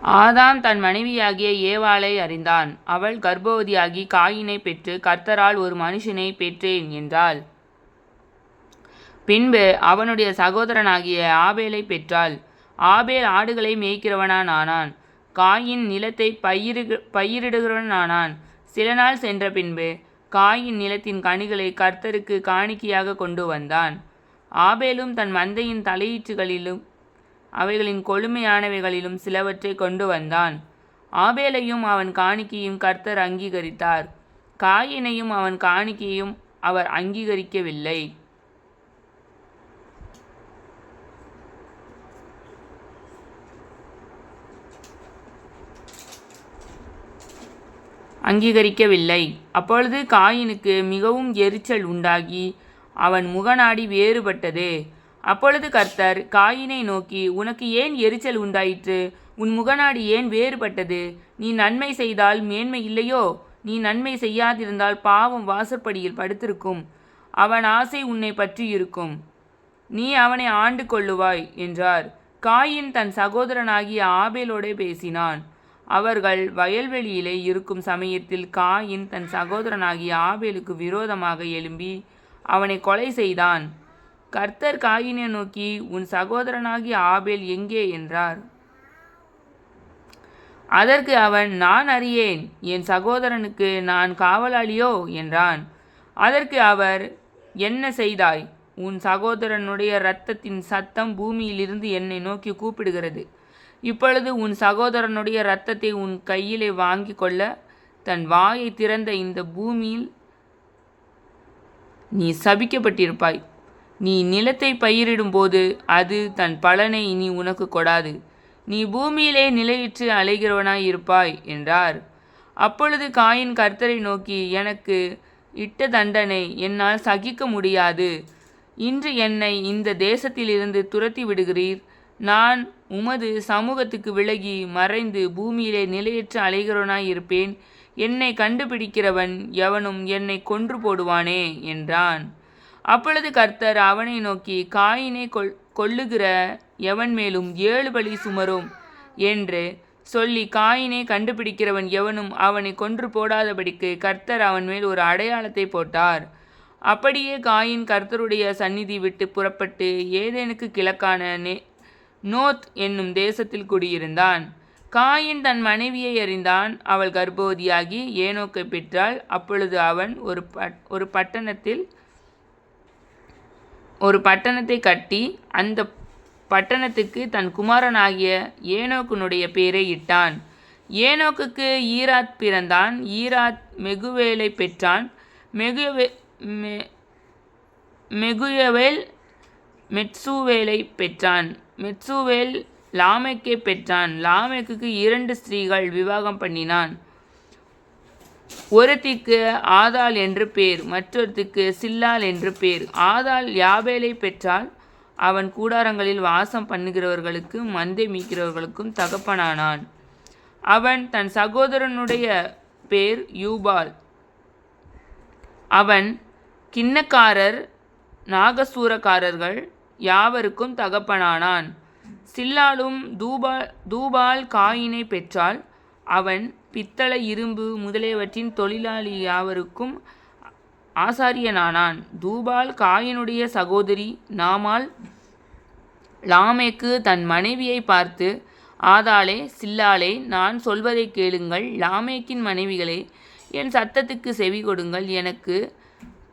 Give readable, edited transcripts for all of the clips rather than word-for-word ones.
ஆதாம் தன் மனைவியாகிய ஏவாளை அறிந்தான். அவள் கர்ப்பவதியாகி காயினை பெற்று, கர்த்தரால் ஒரு மனுஷனை பெற்றேன் என்றாள். பின்பு அவனுடைய சகோதரனாகிய ஆபேலை பெற்றாள். ஆபேல் ஆடுகளை மேய்க்கிறவனானான். காயின் நிலத்தை பயிரிடுகிறவனானான். சில நாள் சென்ற பின்பு காயின் நிலத்தின் கனிகளை கர்த்தருக்கு காணிக்கையாக கொண்டு வந்தான். ஆபேலும் தன் மந்தையின் தலையீற்றுகளிலும் அவைகளின் கொழுமையானவைகளிலும் சிலவற்றை கொண்டு வந்தான். ஆபேலையும் அவன் காணிக்கையும் கர்த்தர் அங்கீகரித்தார். காயினையும் அவன் காணிக்கையும் அவர் அங்கீகரிக்கவில்லை. அப்பொழுது காயினுக்கு மிகவும் எரிச்சல் உண்டாகி அவன் முகநாடி வேறுபட்டது. அப்பொழுது கர்த்தர் காயினை நோக்கி, உனக்கு ஏன் எரிச்சல் உண்டாயிற்று? உன் முகநாடி ஏன் வேறுபட்டது? நீ நன்மை செய்தால் மேன்மை இல்லையோ? நீ நன்மை செய்யாதிருந்தால் பாவம் வாசற்படியில் படுத்திருக்கும். அவன் ஆசை உன்னை பற்றியிருக்கும். நீ அவனை ஆண்டு கொள்ளுவாய் என்றார். காயின் தன் சகோதரனாகிய ஆபேலோடே பேசினான். அவர்கள் வயல்வெளியிலே இருக்கும் சமயத்தில் காயின் தன் சகோதரனாகிய ஆபேலுக்கு விரோதமாக எழும்பி அவனை கொலை செய்தான். கர்த்தர் காயினை நோக்கி, உன் சகோதரனாகிய ஆபேல் எங்கே என்றார். அதற்கு அவன், நான் அறியேன், என் சகோதரனுக்கு நான் காவலாளியோ என்றான். அதற்கு அவர், என்ன செய்தாய்? உன் சகோதரனுடைய இரத்தத்தின் சத்தம் பூமியிலிருந்து என்னை நோக்கி கூப்பிடுகிறது. இப்பொழுது உன் சகோதரனுடைய இரத்தத்தை உன் கையிலே வாங்கி கொள்ள தன் வாயை திறந்த இந்த பூமியில் நீ சபிக்கப்பட்டிருப்பாய். நீ நிலத்தை பயிரிடும்போது அது தன் பலனை இனி உனக்கு கொடாது. நீ பூமியிலே நிலையிற்று அலைகிறவனாய் இருப்பாய் என்றார். அப்பொழுது காயின் கர்த்தரை நோக்கி, எனக்கு இட்ட தண்டனை என்னால் சகிக்க முடியாது. இன்று என்னை இந்த தேசத்திலிருந்து துரத்தி விடுகிறீர். நான் உமது சமூகத்துக்கு விலகி மறைந்து பூமியிலே நிலையற்று அலைகிறவனாய் இருப்பேன். என்னை கண்டுபிடிக்கிறவன் எவனும் என்னை கொன்று போடுவானே என்றான். அப்பொழுது கர்த்தர் அவனை நோக்கி, காயினை கொல்லுகிற எவன் மேலும் 7 பலி சுமரும் என்று சொல்லி, காயினை கண்டுபிடிக்கிறவன் எவனும் அவனை கொன்று போடாதபடிக்கு கர்த்தர் அவன் மேல் ஒரு அடையாளத்தை போட்டார். அப்படியே காயின் கர்த்தருடைய சந்நிதி விட்டு புறப்பட்டு ஏதேனுக்கு கிழக்கான நோத் என்னும் தேசத்தில் குடியிருந்தான். காயின் தன் மனைவியை அறிந்தான். அவள் கர்ப்பவதியாகி ஏனோக்கை பெற்றாள். அப்பொழுது அவன் ஒரு பட்டணத்தை கட்டி அந்த பட்டணத்துக்கு தன் குமாரனாகிய ஏனோக்கினுடைய பேரை இட்டான். ஏனோக்குக்கு ஈராத் பிறந்தான். ஈராத் மெகுவேலை பெற்றான். மெகுயவேல் மெட்சூவேலை பெற்றான். மெட்சூவேல் லாமெக்கை பெற்றான். லாமெக்குக்கு 2 ஸ்திரீகள் விவாகம் பண்ணினான். ஒருத்திக்கு ஆதாள் என்று பேர், மற்றொருத்திக்கு சில்லாள் என்று பேர். ஆதாள் யாபேலை பெற்றால் அவன் கூடாரங்களில் வாசம் பண்ணுகிறவர்களுக்கும் மந்தை மீட்கிறவர்களுக்கும் தகப்பனானான். அவன் தன் சகோதரனுடைய பேர் யூபால். அவன் கிண்ணக்காரர் நாகசூரக்காரர்கள் யாவருக்கும் தகப்பனானான். சில்லாளும் தூபால் காயினை பெற்றால் அவன் பித்தளை இரும்பு முதலியவற்றின் தொழிலாளி யாவருக்கும் ஆசாரியனானான். தூபால் காயினுடைய சகோதரி நாமால். லாமேக்கு தன் மனைவியை பார்த்து, ஆதாளே, சில்லாளே, நான் சொல்வதை கேளுங்கள். லாமேக்கின் மனைவிகளே, என் சத்தத்துக்கு செவி கொடுங்கள். எனக்கு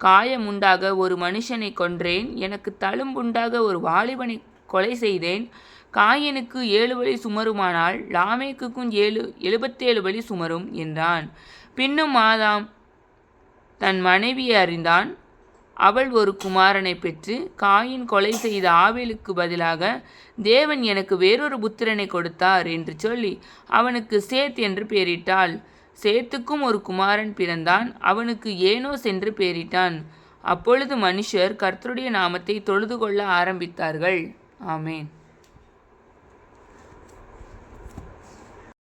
காயமுண்டாக ஒரு மனுஷனை கொன்றேன். எனக்கு தழும்புண்டாக ஒரு வாலிபனை கொலை செய்தேன். காயினுக்கு 7 பலி சுமருமானால் லாமேக்குக்கும் 77 பலி சுமரும் என்றான். பின்னும் ஆதாம் தன் மனைவியை அறிந்தான். அவள் ஒரு குமாரனை பெற்று, காயின் கொலை செய்த ஆபேலுக்கு பதிலாக தேவன் எனக்கு வேறொரு புத்திரனை கொடுத்தார் என்று சொல்லி அவனுக்கு சேத் என்று பெயரிட்டாள். சேத்துக்கும் ஒரு குமாரன் பிறந்தான். அவனுக்கு ஏனோஸ் என்று பெயரிட்டான். அப்பொழுது மனுஷர் கர்த்தருடைய நாமத்தை தொழுது கொள்ள ஆரம்பித்தார்கள். ஆமேன்.